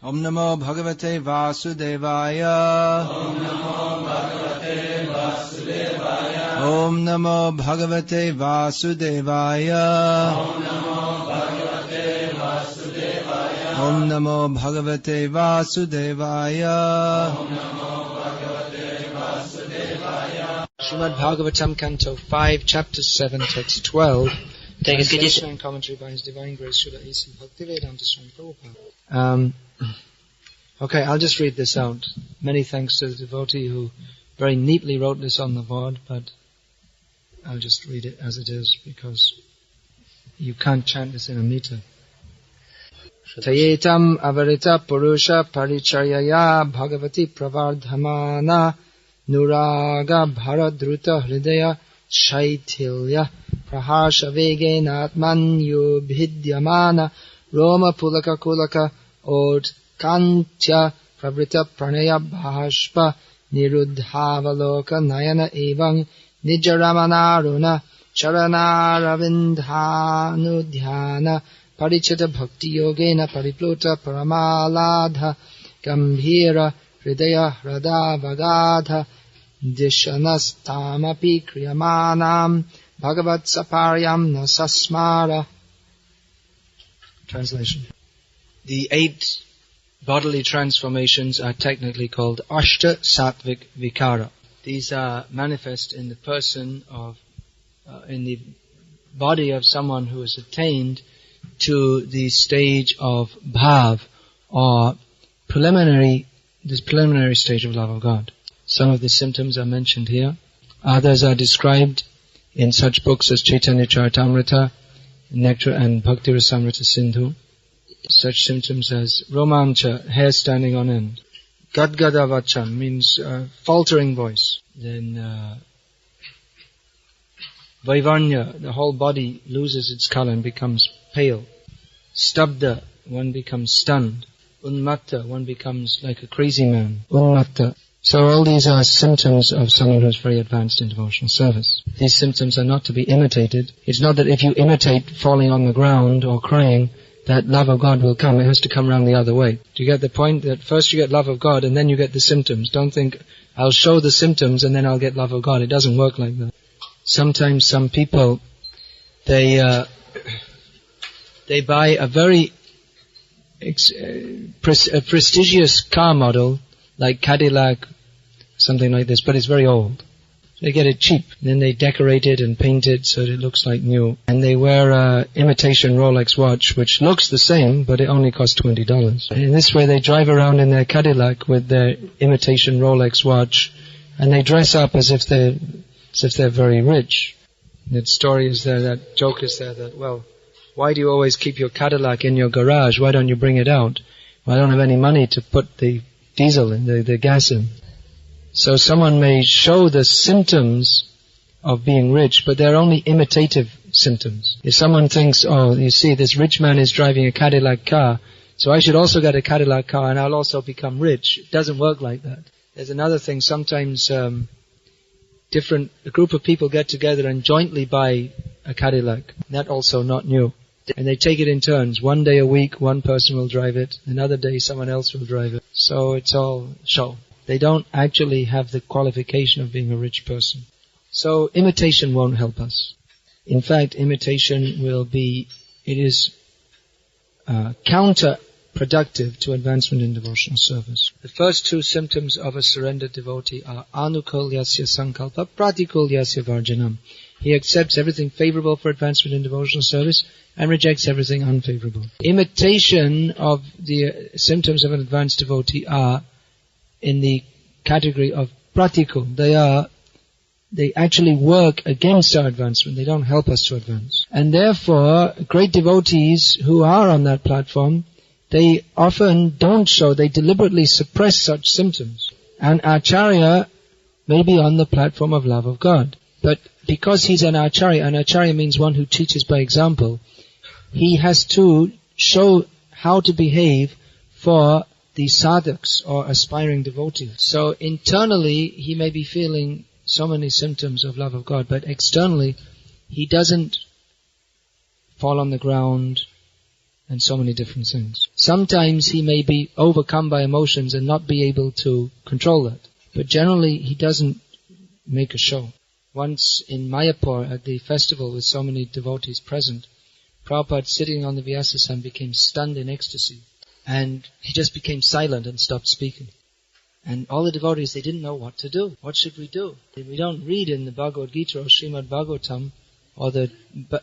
Om Namo Bhagavate Vasudevaya. Om Namo Bhagavate Vasudevaya. Om Namo Bhagavate Vasudevaya. Om Namo Bhagavate Vasudevaya. Om Namo Bhagavate Vasudevaya. Om Namo Bhagavate Vasudevaya. Srimad Bhagavatam, Canto 5, Chapter 7, Text 12. Translation and commentary by His Divine Grace Srila A.C. Bhaktivedanta Swami Prabhupada. Okay, I'll just read this out. Many thanks to the devotee who very neatly wrote this on the board, but I'll just read it as it is because you can't chant this in a meter. Tayetam avarita purusha paricharyaya bhagavati pravardhamana nuraga bharadruta hridaya shaitilya praharsha vegena atmanyo bhidyamana roma pulaka kulaka od kantya pravrita pranaya bhashpa niruddhavaloka nayana evang nijaramanaruna charanaravindhanudhyana parichita bhakti yogena paripluta paramaladha gambhira hridaya hradavagadha dishanastamapi kriyamanam bhagavat saparyam nasasmara. Translation. The 8 bodily transformations are technically called Ashta Sattvik Vikara. These are manifest in the person of, in the body of someone who has attained to the stage of bhav, or this preliminary stage of love of God. Some of the symptoms are mentioned here. Others are described in such books as Chaitanya Charitamrita, Nectar and Bhakti Rasamrita Sindhu. Such symptoms as romancha, hair standing on end. Gadgada vachan means faltering voice. Then Vaivarnya, the whole body loses its color and becomes pale. Stabda, one becomes stunned. Unmatta, one becomes like a crazy man. Unmatta. So all these are symptoms of someone who is very advanced in devotional service. These symptoms are not to be imitated. It's not that if you imitate falling on the ground or crying, that love of God will come. It has to come around the other way. Do you get the point? That first you get love of God and then you get the symptoms. Don't think, I'll show the symptoms and then I'll get love of God. It doesn't work like that. Sometimes some people, they buy a very prestigious car model, like Cadillac, something like this, but it's very old. They get it cheap. Then they decorate it and paint it so that it looks like new. And they wear a imitation Rolex watch, which looks the same, but it only costs $20. And in this way they drive around in their Cadillac with their imitation Rolex watch, and they dress up as if they're very rich. That story is there, that joke is there that, well, why do you always keep your Cadillac in your garage? Why don't you bring it out? Well, I don't have any money to put the diesel in, the gas in. So someone may show the symptoms of being rich, but they're only imitative symptoms. If someone thinks, oh, you see, this rich man is driving a Cadillac car, so I should also get a Cadillac car and I'll also become rich. It doesn't work like that. There's another thing, sometimes a group of people get together and jointly buy a Cadillac. That also not new. And they take it in turns. One day a week, one person will drive it. Another day, someone else will drive it. So it's all show. They don't actually have the qualification of being a rich person. So imitation won't help us. In fact, imitation it is counterproductive to advancement in devotional service. The first 2 symptoms of a surrendered devotee are anukulyasya sankalpa, pratikulyasya varjanam. He accepts everything favorable for advancement in devotional service and rejects everything unfavorable. Imitation of the symptoms of an advanced devotee are in the category of pratikul. They actually work against our advancement. They don't help us to advance. And therefore, great devotees who are on that platform, they often don't show, they deliberately suppress such symptoms. And Acharya may be on the platform of love of God. But because he's an Acharya means one who teaches by example, he has to show how to behave for the sadhaks or aspiring devotees. So internally, he may be feeling so many symptoms of love of God, but externally, he doesn't fall on the ground, and so many different things. Sometimes he may be overcome by emotions and not be able to control that. But generally, he doesn't make a show. Once in Mayapur at the festival with so many devotees present, Prabhupada sitting on the Vyasasana became stunned in ecstasy. And he just became silent and stopped speaking. And all the devotees, they didn't know what to do. What should we do? We don't read in the Bhagavad-gita or Srimad Bhagavatam or the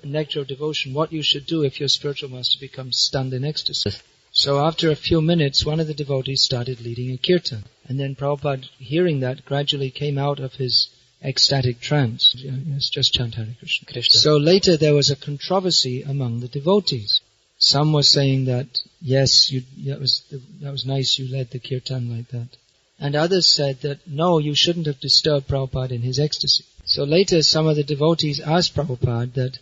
Nectar of Devotion what you should do if your spiritual master becomes stunned in ecstasy. So after a few minutes, one of the devotees started leading a kirtan. And then Prabhupada, hearing that, gradually came out of his ecstatic trance. Yes, just chant Hare Krishna. Krishna. So later there was a controversy among the devotees. Some were saying that, yes, that was nice, you led the kirtan like that. And others said that, no, you shouldn't have disturbed Prabhupada in his ecstasy. So later some of the devotees asked Prabhupada that,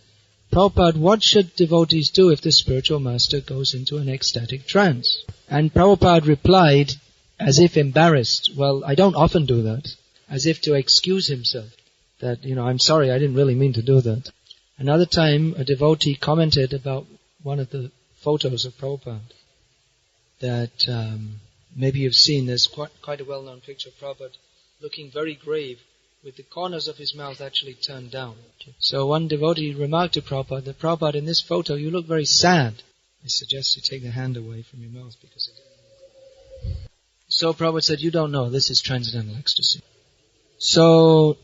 Prabhupada, what should devotees do if the spiritual master goes into an ecstatic trance? And Prabhupada replied, as if embarrassed, well, I don't often do that, as if to excuse himself, that, I'm sorry, I didn't really mean to do that. Another time, a devotee commented about one of the photos of Prabhupada, that maybe you've seen, there's quite a well-known picture of Prabhupada looking very grave, with the corners of his mouth actually turned down. So one devotee remarked to Prabhupada that, Prabhupada, in this photo you look very sad. I suggest you take the hand away from your mouth because it didn't. So Prabhupada said, you don't know, this is transcendental ecstasy. So,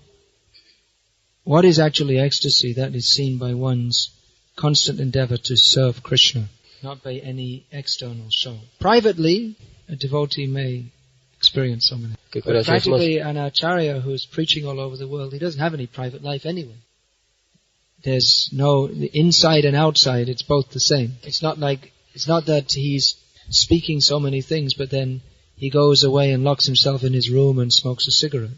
what is actually ecstasy? That is seen by one's constant endeavor to serve Krishna, not by any external show. Privately, a devotee may experience so many. But practically, an acharya who is preaching all over the world, he doesn't have any private life anyway. There's no inside and outside, it's both the same. It's not that he's speaking so many things, but then he goes away and locks himself in his room and smokes a cigarette.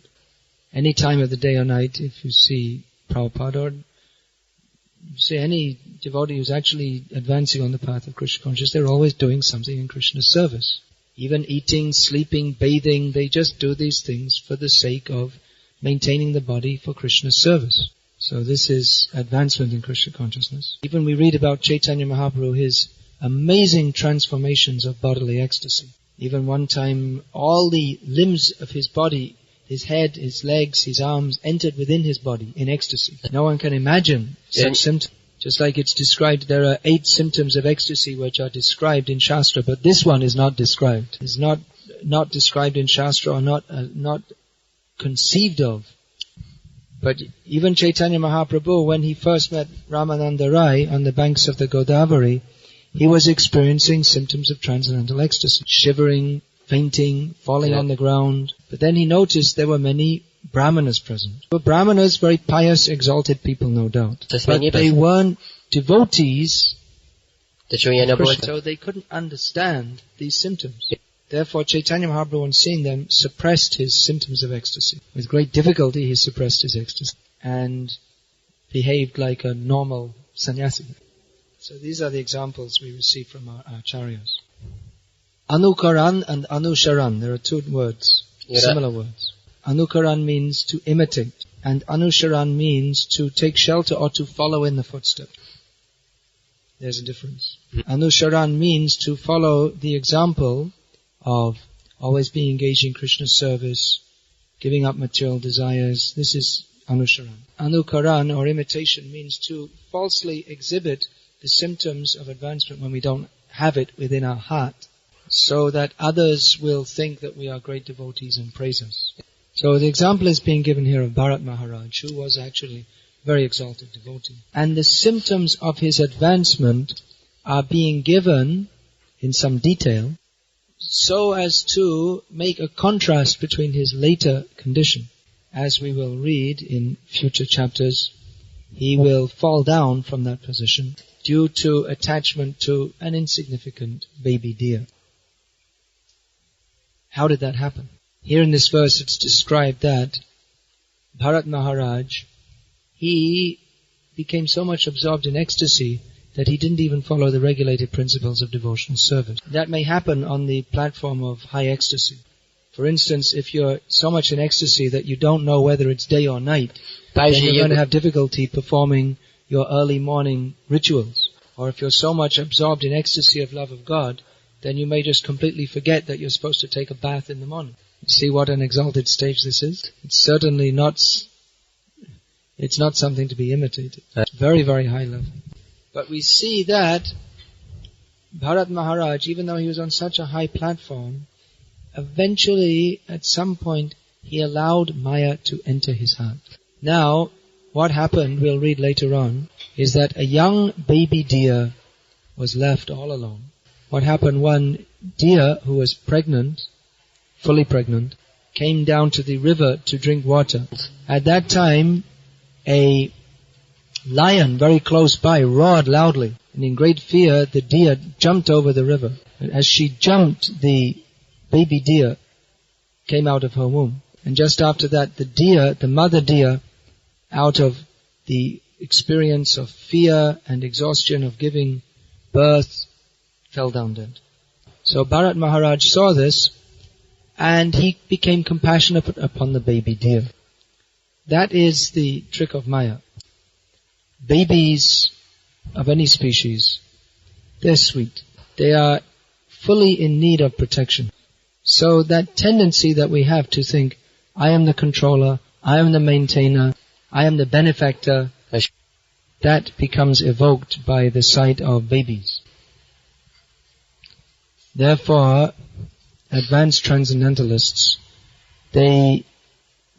Any time of the day or night, if you see Prabhupada or you see any devotee who's actually advancing on the path of Krishna consciousness, they're always doing something in Krishna's service. Even eating, sleeping, bathing, they just do these things for the sake of maintaining the body for Krishna's service. So this is advancement in Krishna consciousness. Even we read about Chaitanya Mahaprabhu, his amazing transformations of bodily ecstasy. Even one time, all the limbs of his body, his head, his legs, his arms, entered within his body in ecstasy. No one can imagine such symptoms. Just like it's described, there are 8 symptoms of ecstasy which are described in Shastra, but this one is not described. It's not described in Shastra or not conceived of. But even Chaitanya Mahaprabhu, when he first met Ramananda Rai on the banks of the Godavari, he was experiencing symptoms of transcendental ecstasy, shivering, fainting, falling on the ground. But then he noticed there were many Brahmanas present. They were Brahmanas, very pious, exalted people, no doubt. But they weren't devotees, so they couldn't understand these symptoms. Therefore, Chaitanya Mahaprabhu, on seeing them, suppressed his symptoms of ecstasy. With great difficulty, he suppressed his ecstasy and behaved like a normal sannyasi. So these are the examples we receive from our acharyas. Anukaran and Anusharan, there are 2 words, similar words. Anukaran means to imitate, and Anusharan means to take shelter or to follow in the footsteps. There's a difference. Anusharan means to follow the example of always being engaged in Krishna's service, giving up material desires. This is Anusharan. Anukaran, or imitation, means to falsely exhibit the symptoms of advancement when we don't have it within our heart, so that others will think that we are great devotees and praise us. So the example is being given here of Bharat Maharaj, who was actually a very exalted devotee. And the symptoms of his advancement are being given in some detail so as to make a contrast between his later condition. As we will read in future chapters, he will fall down from that position due to attachment to an insignificant baby deer. How did that happen? Here in this verse it's described that Bharat Maharaj, he became so much absorbed in ecstasy that he didn't even follow the regulated principles of devotional service. That may happen on the platform of high ecstasy. For instance, if you're so much in ecstasy that you don't know whether it's day or night, then you're going to have difficulty performing your early morning rituals or if you're so much absorbed in ecstasy of love of God, then you may just completely forget that you're supposed to take a bath in the morning. See what an exalted stage this is? It's certainly not, it's not something to be imitated. It's very, very high level. But we see that Bharat Maharaj, even though he was on such a high platform, eventually, at some point, he allowed Maya to enter his heart. Now, what happened, we'll read later on, is that a young baby deer was left all alone. What happened, one deer who was pregnant, fully pregnant, came down to the river to drink water. At that time, a lion very close by roared loudly, and in great fear the deer jumped over the river. And as she jumped, the baby deer came out of her womb. And just after that, the mother deer, out of the experience of fear and exhaustion of giving birth, fell down dead. So Bharat Maharaj saw this, and he became compassionate upon the baby deer. That is the trick of Maya. Babies of any species, they're sweet. They are fully in need of protection. So that tendency that we have to think, I am the controller, I am the maintainer, I am the benefactor, that becomes evoked by the sight of babies. Therefore, advanced transcendentalists, they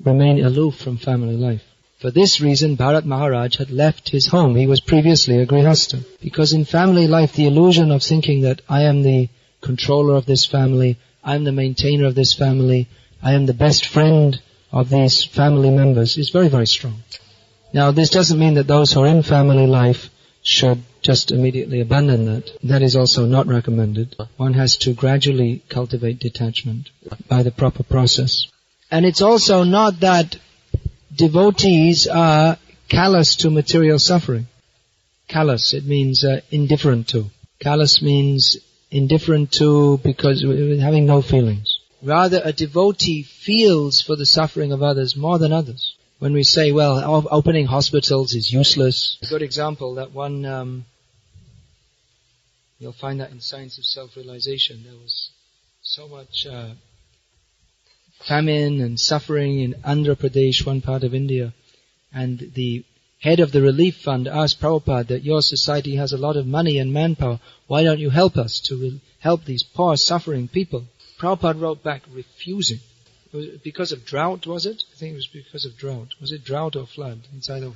remain aloof from family life. For this reason, Bharat Maharaj had left his home. He was previously a grihastha. Because in family life, the illusion of thinking that I am the controller of this family, I am the maintainer of this family, I am the best friend of these family members is very, very strong. Now, this doesn't mean that those who are in family life should just immediately abandon that. That is also not recommended. One has to gradually cultivate detachment by the proper process. And it's also not that devotees are callous to material suffering. Callous, it means indifferent to. Callous means indifferent to because having no feelings. Rather, a devotee feels for the suffering of others more than others. When we say, well, opening hospitals is useless. A good example, that one, you'll find that in Science of Self-Realization. There was so much famine and suffering in Andhra Pradesh, one part of India. And the head of the relief fund asked Prabhupada that your society has a lot of money and manpower. Why don't you help us to help these poor, suffering people? Prabhupada wrote back, refusing. Because of drought, was it? I think it was because of drought. Was it drought or flood? It's either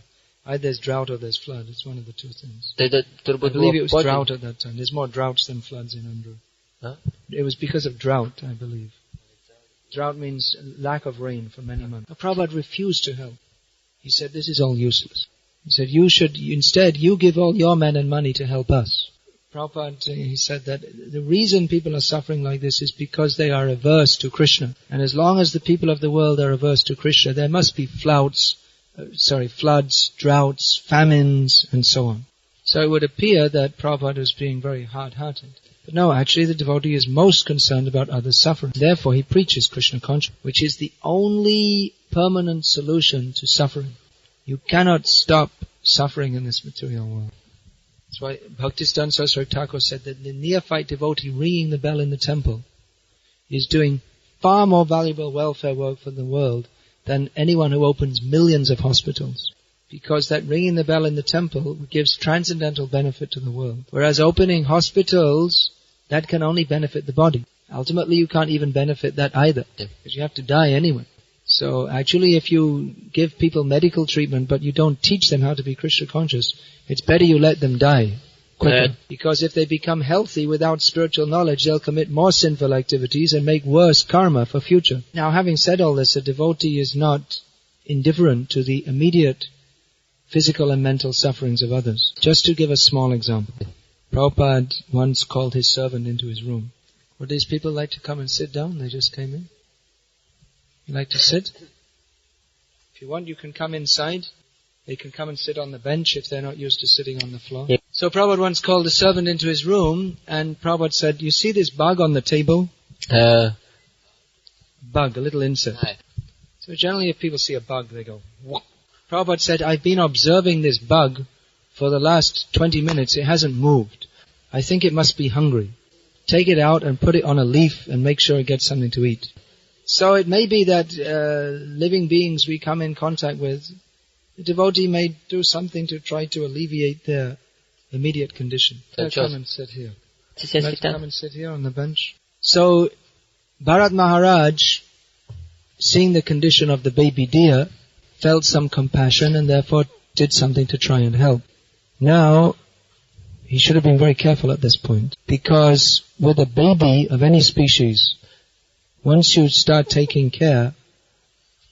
there's drought or there's flood. It's one of the two things. I believe it was drought at that time. There's more droughts than floods in Andhra. Huh? It was because of drought, I believe. Drought means lack of rain for many months. Prabhupada refused to help. He said, this is all useless. He said, instead, you give all your men and money to help us. Prabhupada, he said that the reason people are suffering like this is because they are averse to Krishna. And as long as the people of the world are averse to Krishna, there must be floods, droughts, famines, and so on. So it would appear that Prabhupada was being very hard-hearted. But no, actually the devotee is most concerned about others' suffering. Therefore he preaches Krishna consciousness, which is the only permanent solution to suffering. You cannot stop suffering in this material world. That's why Bhaktisiddhanta Saraswati Thakur said that the neophyte devotee ringing the bell in the temple is doing far more valuable welfare work for the world than anyone who opens millions of hospitals. Because that ringing the bell in the temple gives transcendental benefit to the world. Whereas opening hospitals, that can only benefit the body. Ultimately, you can't even benefit that either, because you have to die anyway. So actually, if you give people medical treatment, but you don't teach them how to be Krishna conscious, it's better you let them die quicker. Because if they become healthy without spiritual knowledge, they'll commit more sinful activities and make worse karma for future. Now, having said all this, a devotee is not indifferent to the immediate physical and mental sufferings of others. Just to give a small example. Prabhupada once called his servant into his room. Would these people like to come and sit down? They just came in. You like to sit? If you want, you can come inside. They can come and sit on the bench if they're not used to sitting on the floor. Yep. So Prabhupada once called a servant into his room, and Prabhupada said, you see this bug on the table? Bug, a little insect. Aye. So generally if people see a bug, they go, what? Prabhupada said, I've been observing this bug For the last 20 minutes it hasn't moved. I think it must be hungry. Take it out and put it on a leaf and make sure it gets something to eat. So it may be that living beings we come in contact with, the devotee may do something to try to alleviate their immediate condition. Come and sit here. Let's come and sit here on the bench. So Bharat Maharaj, seeing the condition of the baby deer, felt some compassion and therefore did something to try and help. Now, he should have been very careful at this point, because with a baby of any species, once you start taking care,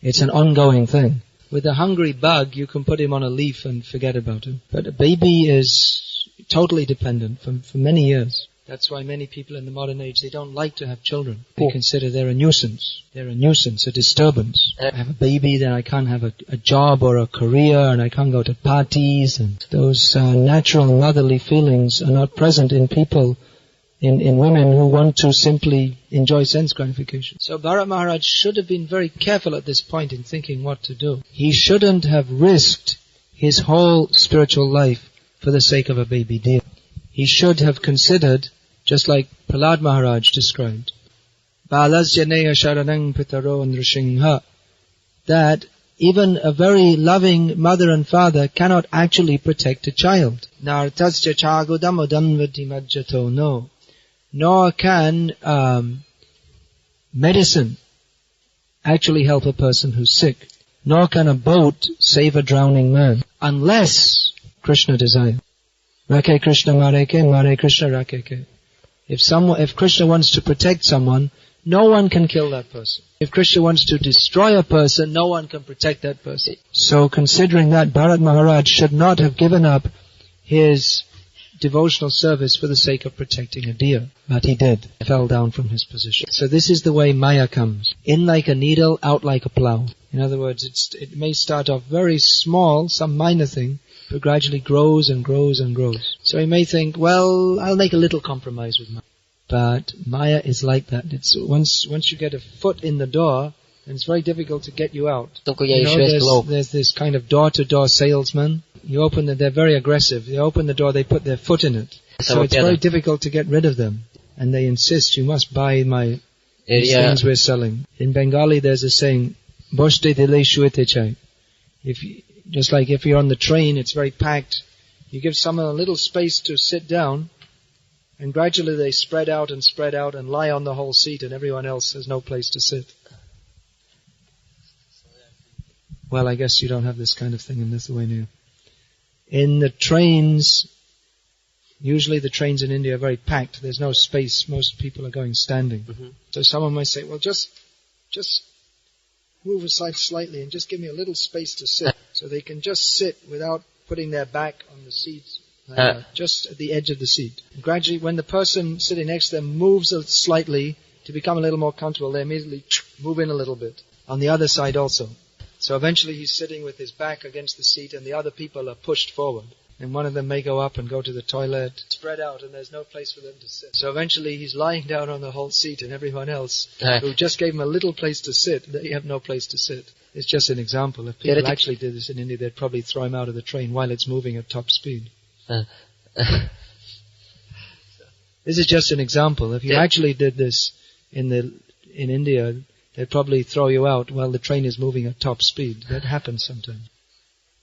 it's an ongoing thing. With a hungry bug, you can put him on a leaf and forget about him. But a baby is totally dependent for many years. That's why many people in the modern age, they don't like to have children. They consider they're a nuisance. They're a nuisance, a disturbance. I have a baby, then I can't have a job or a career, and I can't go to parties. And those natural motherly feelings are not present in people, in women who want to simply enjoy sense gratification. So Bharat Maharaj should have been very careful at this point in thinking what to do. He shouldn't have risked his whole spiritual life for the sake of a baby deer. He should have considered, just like Prahlad Maharaj described, Balasyaneya sharanang pitaro nrishingha, that even a very loving mother and father cannot actually protect a child. Nartasya chagudam udamvadimajjato, no. Nor can medicine actually help a person who's sick. Nor can a boat save a drowning man, unless Krishna desires. Rake Krishna Mareke, Mare Krishna Rakeke. If Krishna wants to protect someone, no one can kill that person. If Krishna wants to destroy a person, no one can protect that person. So considering that, Bharat Maharaj should not have given up his devotional service for the sake of protecting a deer. But he did. He fell down from his position. So this is the way Maya comes. In like a needle, out like a plow. In other words, it may start off very small, some minor thing, but gradually grows and grows and grows. So he may think, well, I'll make a little compromise with Maya. But Maya is like that. It's once you get a foot in the door, then it's very difficult to get you out. There's this kind of door-to-door salesman. You open it, they're very aggressive. You open the door, they put their foot in it. So it's very difficult to get rid of them. And they insist, you must buy these things we're selling. In Bengali there's a saying, Boshte dile shuete chai. Just like if you're on the train, it's very packed. You give someone a little space to sit down, and gradually they spread out and lie on the whole seat, and everyone else has no place to sit. Well, I guess you don't have this kind of thing in Lithuania. In the trains, usually the trains in India are very packed. There's no space. Most people are going standing. Mm-hmm. So someone might say, well, just move aside slightly and just give me a little space to sit. So they can just sit without putting their back on the seat, just at the edge of the seat. And gradually, when the person sitting next to them moves slightly to become a little more comfortable, they immediately move in a little bit. On the other side also. So eventually he's sitting with his back against the seat and the other people are pushed forward. And one of them may go up and go to the toilet, spread out, and there's no place for them to sit. So eventually he's lying down on the whole seat, and everyone else who just gave him a little place to sit, they have no place to sit. It's just an example. If people actually did this in India, they'd probably throw him out of the train while it's moving at top speed. This is just an example. If you actually did this in India, they'd probably throw you out while the train is moving at top speed. That happens sometimes.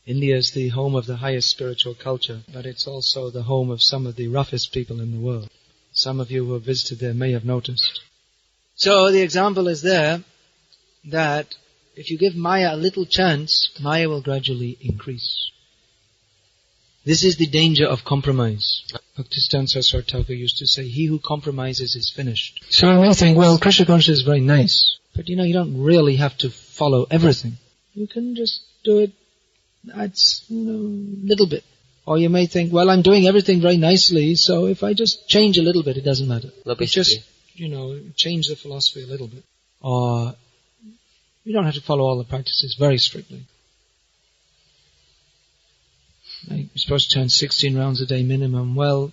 India is the home of the highest spiritual culture, but it's also the home of some of the roughest people in the world. Some of you who have visited there may have noticed. So the example is there that if you give Maya a little chance, Maya will gradually increase. This is the danger of compromise. Bhaktistan Saraswati Thakur used to say, he who compromises is finished. So I may think, well, Krishna consciousness is very nice, but you don't really have to follow everything. You can just do it, that's, little bit. Or you may think, well, I'm doing everything very nicely, so if I just change a little bit, it doesn't matter. Just, change the philosophy a little bit. Or you don't have to follow all the practices very strictly. You're supposed to chant 16 rounds a day minimum. Well,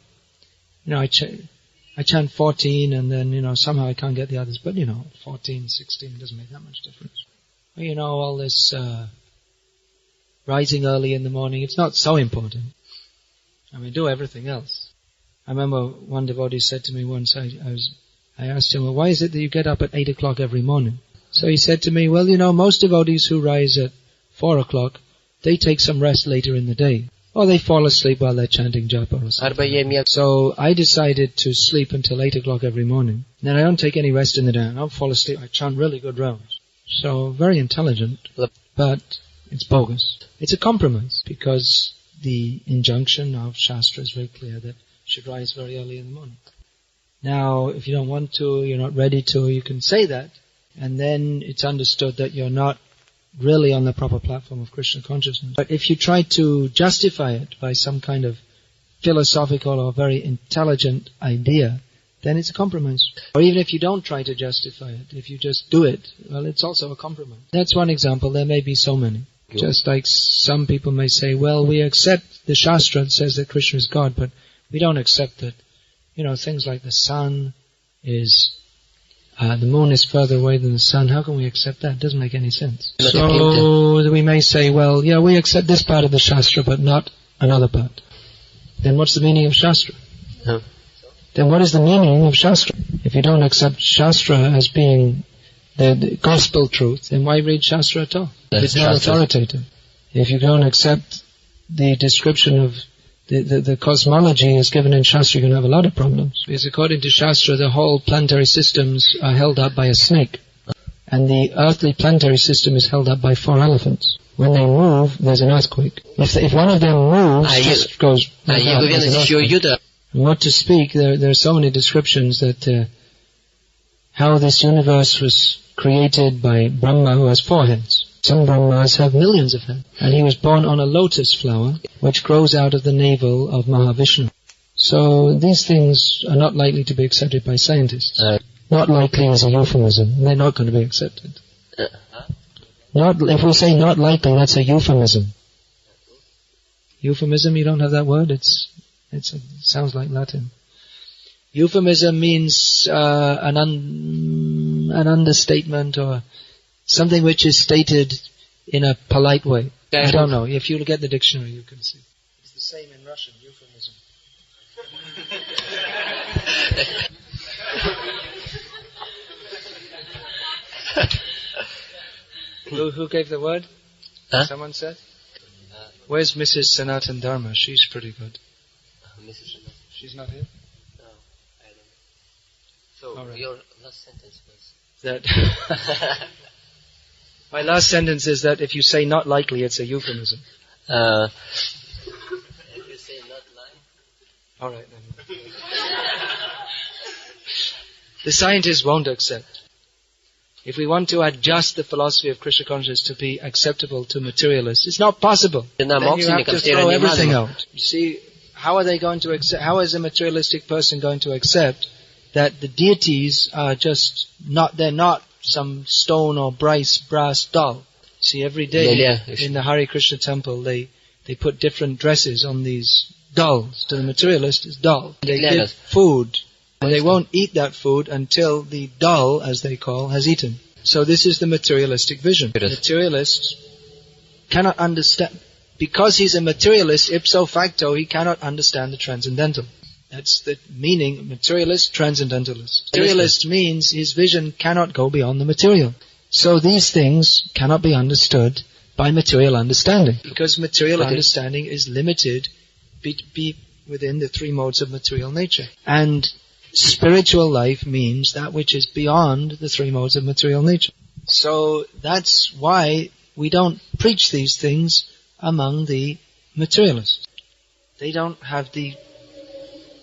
I chant 14 and then, somehow I can't get the others. But, 14, 16 doesn't make that much difference. All this rising early in the morning, it's not so important. I mean, do everything else. I remember one devotee said to me once, I asked him, well, why is it that you get up at 8 o'clock every morning? So he said to me, well, most devotees who rise at 4 o'clock, they take some rest later in the day. Or they fall asleep while they're chanting japa or something. So I decided to sleep until 8 o'clock every morning. Then I don't take any rest in the day. I don't fall asleep. I chant really good rounds. So very intelligent, but it's bogus. It's a compromise because the injunction of Shastra is very clear that you should rise very early in the morning. Now, if you don't want to, you're not ready to, you can say that, and then it's understood that you're not really on the proper platform of Krishna consciousness. But if you try to justify it by some kind of philosophical or very intelligent idea, then it's a compromise. Or even if you don't try to justify it, if you just do it, well, it's also a compromise. That's one example. There may be so many. Just like some people may say, well, we accept the Shastra that says that Krishna is God, but we don't accept that, things like the sun is, the moon is further away than the sun. How can we accept that? It doesn't make any sense. So we may say, well, yeah, we accept this part of the Shastra, but not another part. Then what's the meaning of Shastra? No. Then what is the meaning of Shastra? If you don't accept Shastra as being the gospel truth, then why read Shastra at all? It's not authoritative. If you don't accept the description of the cosmology as given in Shastra, you're going to have a lot of problems. Because according to Shastra, the whole planetary systems are held up by a snake. And the earthly planetary system is held up by 4 elephants. When they move, there's an earthquake. If one of them moves, just goes... What to speak, there are so many descriptions that how this universe was created by Brahma, who has 4 heads. Some Brahmas have millions of heads. And he was born on a lotus flower, which grows out of the navel of Mahavishnu. So these things are not likely to be accepted by scientists. Not likely is a euphemism. They're not going to be accepted. If we say not likely, that's a euphemism. Euphemism, you don't have that word? It sounds like Latin. Euphemism means an understatement or something which is stated in a polite way. I don't know. If you look at the dictionary, you can see. It's the same in Russian, euphemism. Who gave the word? Huh? Someone said? Where's Mrs. Sanatan Dharma? She's pretty good. She's not here? No, I don't know. So, right. Your last sentence was? That my last sentence is that if you say not likely, it's a euphemism. If you say not lying? Alright then. The scientists won't accept. If we want to adjust the philosophy of Krishna consciousness to be acceptable to materialists, it's not possible. Then you have to throw everything out. You see, how are they going to accept? How is a materialistic person going to accept that the deities are just not? They're not some stone or brass doll. See, every day in the Hare Krishna temple, they put different dresses on these dolls. To the materialist, it's doll. They give food. And they won't eat that food until the doll, as they call, has eaten. So this is the materialistic vision. The materialist cannot understand. Because he's a materialist, ipso facto, he cannot understand the transcendental. That's the meaning of materialist, transcendentalist. Materialist means his vision cannot go beyond the material. So these things cannot be understood by material understanding. Because material understanding is limited be within the 3 modes of material nature. And spiritual life means that which is beyond the 3 modes of material nature. So that's why we don't preach these things among the materialists. They don't have the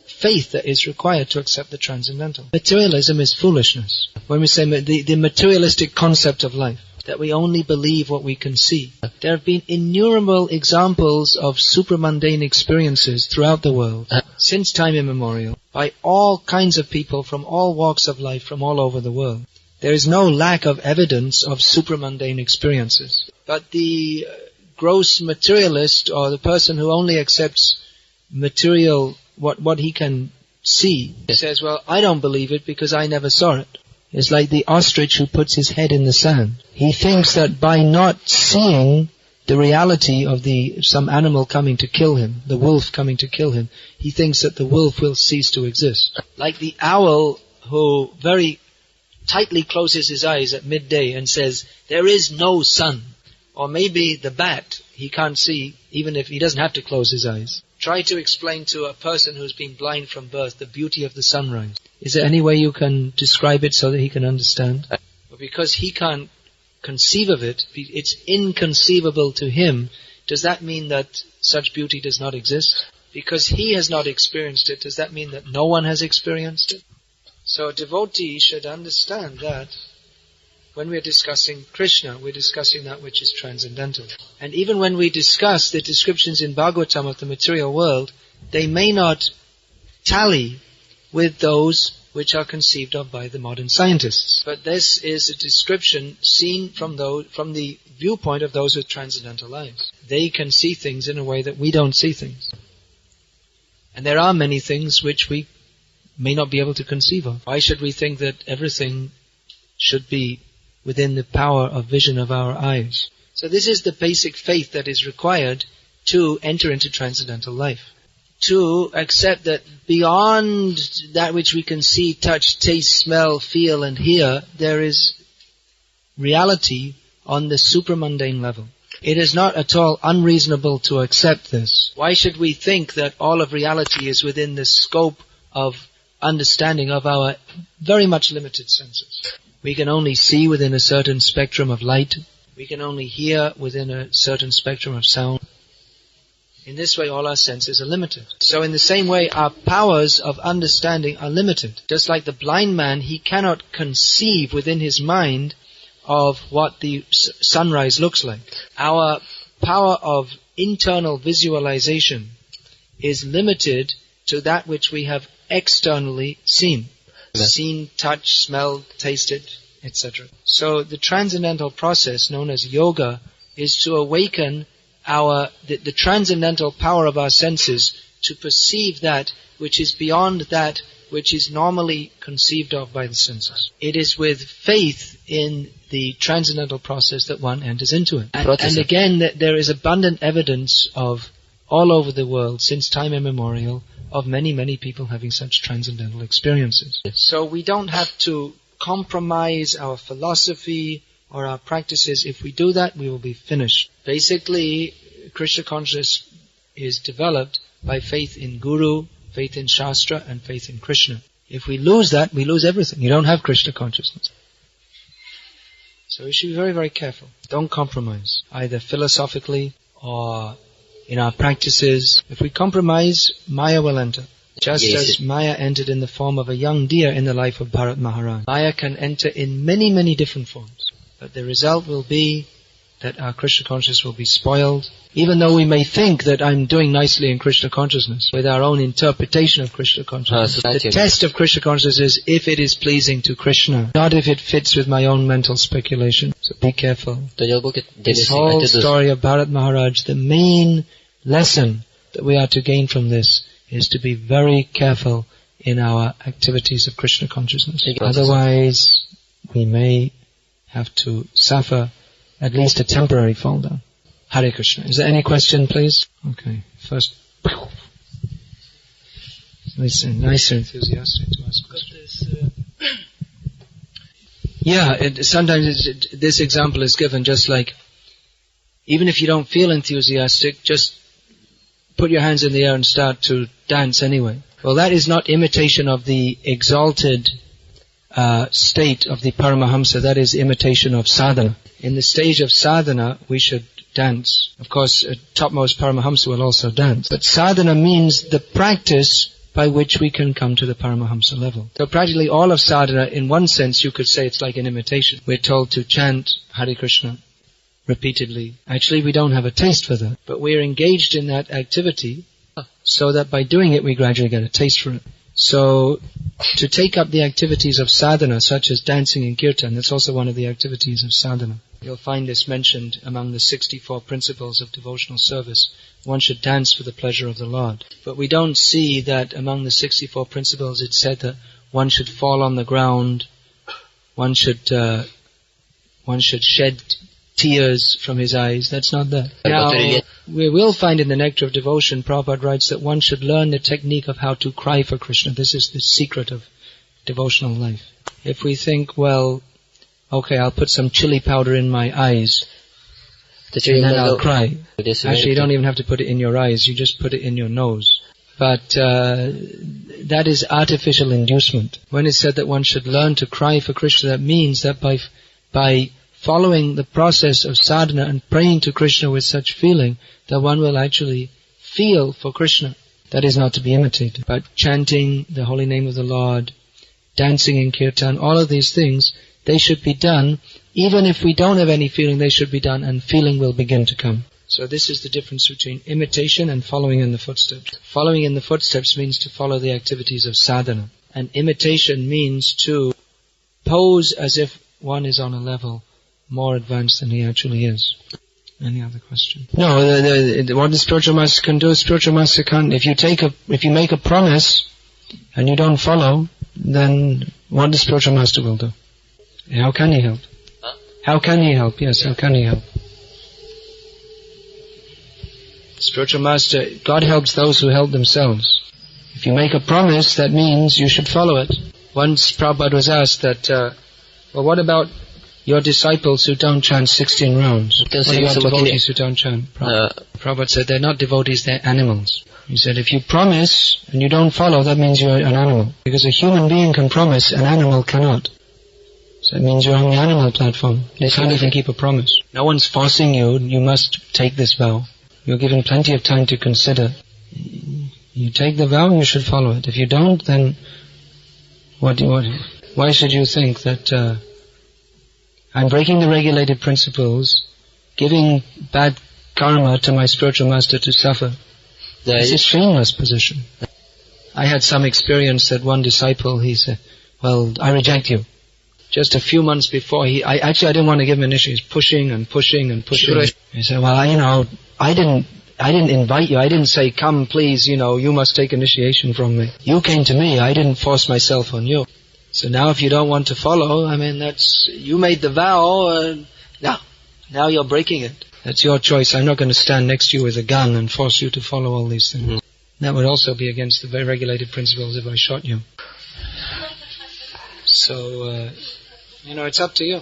faith that is required to accept the transcendental. Materialism is foolishness. When we say the materialistic concept of life, that we only believe what we can see. There have been innumerable examples of supramundane experiences throughout the world, since time immemorial, by all kinds of people from all walks of life from all over the world. There is no lack of evidence of supramundane experiences. But the gross materialist, or the person who only accepts material, what he can see, says, well, I don't believe it because I never saw it. It's like the ostrich who puts his head in the sand. He thinks that by not seeing the reality of some animal coming to kill him, the wolf coming to kill him, he thinks that the wolf will cease to exist. Like the owl who very tightly closes his eyes at midday and says, there is no sun. Or maybe the bat, he can't see, even if he doesn't have to close his eyes. Try to explain to a person who's been blind from birth the beauty of the sunrise. Is there any way you can describe it so that he can understand? But because he can't conceive of it, it's inconceivable to him, does that mean that such beauty does not exist? Because he has not experienced it, does that mean that no one has experienced it? So a devotee should understand that when we're discussing Krishna, we're discussing that which is transcendental. And even when we discuss the descriptions in Bhagavatam of the material world, they may not tally with those which are conceived of by the modern scientists. But this is a description seen from the viewpoint of those with transcendental lives. They can see things in a way that we don't see things. And there are many things which we may not be able to conceive of. Why should we think that everything should be within the power of vision of our eyes? So this is the basic faith that is required to enter into transcendental life. To accept that beyond that which we can see, touch, taste, smell, feel and hear, there is reality on the supramundane level. It is not at all unreasonable to accept this. Why should we think that all of reality is within the scope of understanding of our very much limited senses? We can only see within a certain spectrum of light. We can only hear within a certain spectrum of sound. In this way, all our senses are limited. So in the same way, our powers of understanding are limited. Just like the blind man, he cannot conceive within his mind of what the sunrise looks like. Our power of internal visualization is limited to that which we have externally seen. Seen, touched, smelled, tasted, etc. So the transcendental process known as yoga is to awaken the transcendental power of our senses to perceive that which is beyond that which is normally conceived of by the senses. It is with faith in the transcendental process that one enters into it. And again, there is abundant evidence of all over the world since time immemorial of many, many people having such transcendental experiences. So we don't have to compromise our philosophy or our practices. If we do that, we will be finished. Basically, Krishna consciousness is developed by faith in Guru, faith in Shastra, and faith in Krishna. If we lose that, we lose everything. You don't have Krishna consciousness. So we should be very, very careful. Don't compromise, either philosophically or in our practices. If we compromise, Maya will enter. Just as Maya entered in the form of a young deer in the life of Bharat Maharaj. Maya can enter in many, many different forms. But the result will be that our Krishna consciousness will be spoiled. Even though we may think that I'm doing nicely in Krishna consciousness, with our own interpretation of Krishna consciousness. The test of Krishna consciousness is if it is pleasing to Krishna, not if it fits with my own mental speculation. So be careful. This whole story of Bharat Maharaj, the main lesson that we are to gain from this is to be very careful in our activities of Krishna consciousness. Otherwise, we may have to suffer at least a temporary fall down. Hare Krishna. Is there any question, please? Okay. First. Nice and enthusiastic to ask questions. Sometimes this example is given just like, even if you don't feel enthusiastic, just put your hands in the air and start to dance anyway. Well, that is not imitation of the exalted state of the Paramahamsa. That is imitation of sadhana. In the stage of sadhana, we should dance. Of course, a topmost Paramahamsa will also dance. But sadhana means the practice by which we can come to the Paramahamsa level. So practically all of sadhana, in one sense, you could say it's like an imitation. We're told to chant Hare Krishna repeatedly. Actually, we don't have a taste for that. But we're engaged in that activity so that by doing it, we gradually get a taste for it. So, to take up the activities of sadhana, such as dancing and kirtan, that's also one of the activities of sadhana. You'll find this mentioned among the 64 principles of devotional service. One should dance for the pleasure of the Lord. But we don't see that among the 64 principles it's said that one should fall on the ground, one should shed tears from his eyes. That's not that. Now, we will find in the Nectar of Devotion, Prabhupada writes that one should learn the technique of how to cry for Krishna. This is the secret of devotional life. If we think, well, okay, I'll put some chili powder in my eyes, and then I'll cry. Actually, you don't even have to put it in your eyes, you just put it in your nose. But that is artificial inducement. When it's said that one should learn to cry for Krishna, that means that by following the process of sadhana and praying to Krishna with such feeling, that one will actually feel for Krishna. That is not to be imitated. But chanting the holy name of the Lord, dancing in kirtan, all of these things, they should be done. Even if we don't have any feeling, they should be done, and feeling will begin to come. So this is the difference between imitation and following in the footsteps. Following in the footsteps means to follow the activities of sadhana. And imitation means to pose as if one is on a level more advanced than he actually is. Any other question? No, what the spiritual master can do, spiritual master can't. If you make a promise and you don't follow, then what the spiritual master will do? How can he help? How can he help? Yes, how can he help? Spiritual master, God helps those who help themselves. If you make a promise, that means you should follow it. Once Prabhupada was asked that, well, what about your disciples who don't chant 16 rounds? What about devotees who don't chant? Prabhupada said, they're not devotees, they're animals. He said, if you promise and you don't follow, that means you're an animal. Because a human being can promise, an animal cannot. So it means you're on the animal platform. You can't even keep a promise. No one's forcing you, you must take this vow. You're given plenty of time to consider. You take the vow, you should follow it. If you don't, then why should you think that I'm breaking the regulated principles, giving bad karma to my spiritual master to suffer? This is a shameless position. I had some experience that one disciple, he said, well, I reject you. Just a few months before, I didn't want to give him initiation. He's pushing and pushing and pushing. He said, well, I didn't invite you. I didn't say, come please, you must take initiation from me. You came to me. I didn't force myself on you. So now if you don't want to follow, you made the vow, now you're breaking it. That's your choice. I'm not going to stand next to you with a gun and force you to follow all these things. Mm-hmm. That would also be against the very regulated principles if I shot you. So, it's up to you.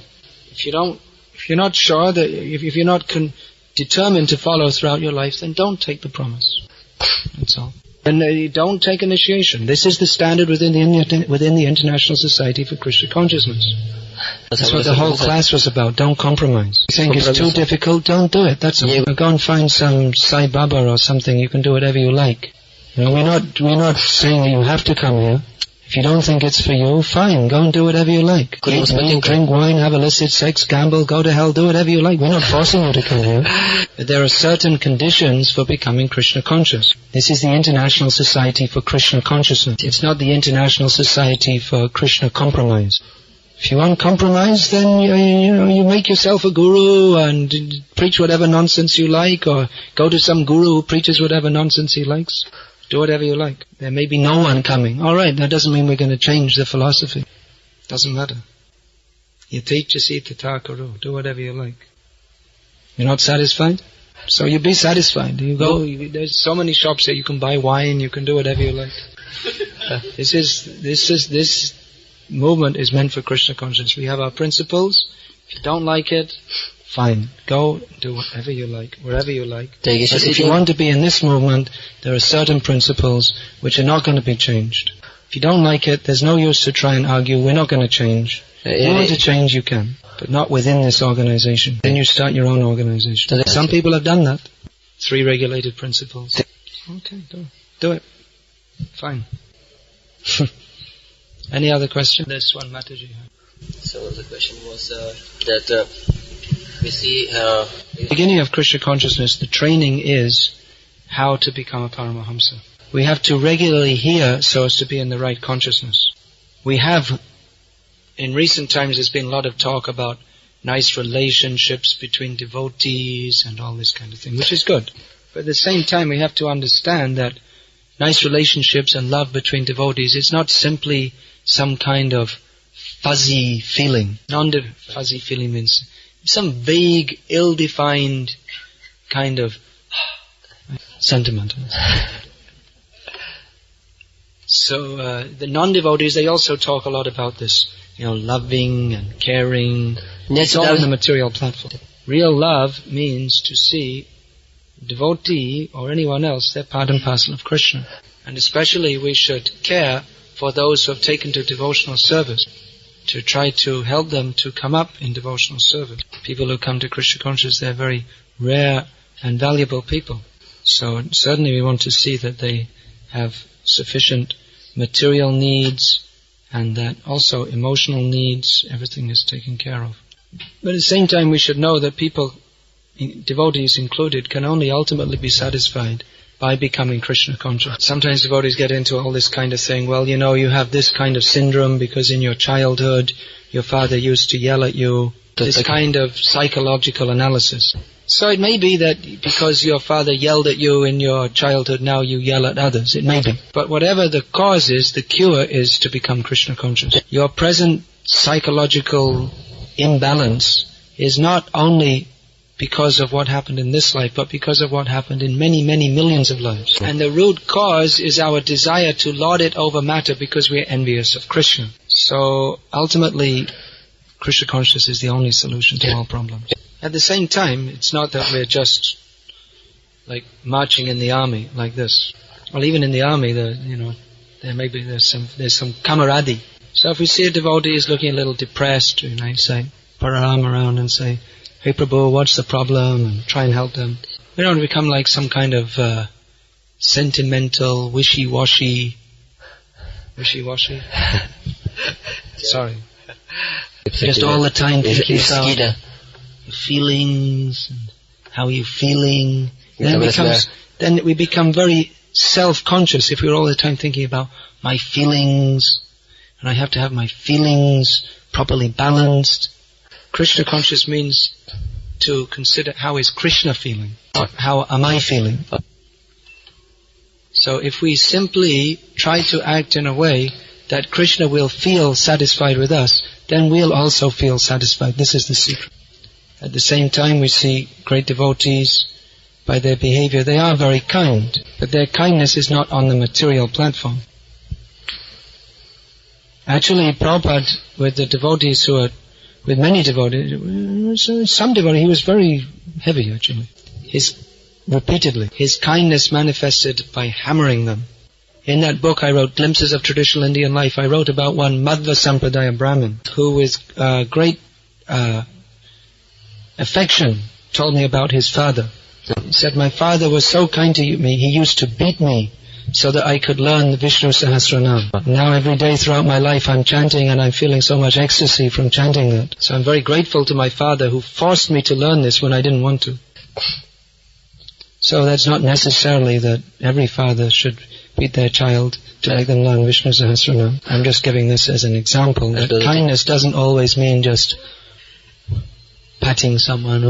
If you're not sure, that if you're not determined to follow throughout your life, then don't take the promise. That's all. And don't take initiation. This is the standard within the International Society for Krishna Consciousness. That's what the whole class was about. Don't compromise. You think it's too difficult, don't do it. That's all. Go and find some Sai Baba or something. You can do whatever you like. We're not saying that you have to come here. If you don't think it's for you, fine, go and do whatever you like. Eat meat, drink wine, have illicit sex, gamble, go to hell, do whatever you like. We're not forcing you to come here. But there are certain conditions for becoming Krishna conscious. This is the International Society for Krishna Consciousness. It's not the International Society for Krishna Compromise. If you want compromise, then you make yourself a guru and preach whatever nonsense you like, or go to some guru who preaches whatever nonsense he likes. Do whatever you like. There may be no one coming. All right, that doesn't mean we're going to change the philosophy. Doesn't matter. Yatechasi tatakaru. Do whatever you like. You're not satisfied? So you be satisfied. You go. There's so many shops that you can buy wine. You can do whatever you like. This movement is meant for Krishna consciousness. We have our principles. If you don't like it, fine. Go do whatever you like, wherever you like. But if you want to be in this movement, there are certain principles which are not going to be changed. If you don't like it, there's no use to try and argue. We're not going to change. If you want to change, you can. But not within this organization. Then you start your own organization. Some people have done that. 3 regulated principles. Okay, do it. Fine. Any other question? There's one, Mataji. So the question was that we see... the beginning of Krishna consciousness, the training is how to become a Paramahamsa. We have to regularly hear so as to be in the right consciousness. We have, in recent times, there's been a lot of talk about nice relationships between devotees and all this kind of thing, which is good. But at the same time, we have to understand that nice relationships and love between devotees, it's not simply some kind of fuzzy feeling. Fuzzy feeling means some vague, ill-defined kind of sentiment. So the non-devotees, they also talk a lot about this, loving and caring. It's all on the material platform. Real love means to see devotee or anyone else, they're part and parcel of Krishna. And especially we should care for those who have taken to devotional service, to try to help them to come up in devotional service. People who come to Krishna consciousness, they're very rare and valuable people. So certainly we want to see that they have sufficient material needs and that also emotional needs, everything is taken care of. But at the same time we should know that people, devotees included, can only ultimately be satisfied by becoming Krishna conscious. Sometimes devotees get into all this kind of saying, well, you have this kind of syndrome because in your childhood your father used to yell at you. This kind of psychological analysis. So it may be that because your father yelled at you in your childhood, now you yell at others. It may be. But whatever the cause is, the cure is to become Krishna conscious. Your present psychological imbalance is not only because of what happened in this life, but because of what happened in many, many millions of lives. And the root cause is our desire to lord it over matter because we are envious of Krishna. So ultimately, Krishna consciousness is the only solution to all problems. At the same time, it's not that we're just like marching in the army like this. Well, even in the army, there's some camaraderie. So if we see a devotee is looking a little depressed, say, put our arm around and say, "Hey Prabhu, what's the problem?" and try and help them. We don't become like some kind of sentimental, wishy-washy. Sorry. Just all the time thinking about your feelings and how you're feeling. Then we become very self-conscious if we're all the time thinking about my feelings, and I have to have my feelings properly balanced. Krishna conscious means to consider how is Krishna feeling, not how am I feeling. So if we simply try to act in a way that Krishna will feel satisfied with us, then we'll also feel satisfied. This is the secret. At the same time, we see great devotees, by their behavior, they are very kind, but their kindness is not on the material platform. Actually, Prabhupada, with the devotees with many devotees, some devotees, he was very heavy actually. Repeatedly. His kindness manifested by hammering them. In that book I wrote, Glimpses of Traditional Indian Life, I wrote about one Madhva Sampradaya Brahmin who with great affection told me about his father. He said, my father was so kind to me, he used to beat me so that I could learn the Vishnu Sahasranam. Now every day throughout my life I'm chanting and I'm feeling so much ecstasy from chanting that. So I'm very grateful to my father who forced me to learn this when I didn't want to. So that's not necessarily that every father should beat their child to make them learn Vishnu Sahasranam. I'm just giving this as an example that kindness doesn't always mean just patting someone.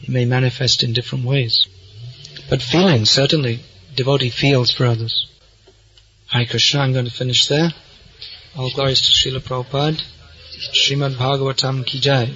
It may manifest in different ways. But feeling, certainly, devotee feels for others. Hare Krishna, I'm going to finish there. All glories to Srila Prabhupada. Srimad Bhagavatam Ki Jai.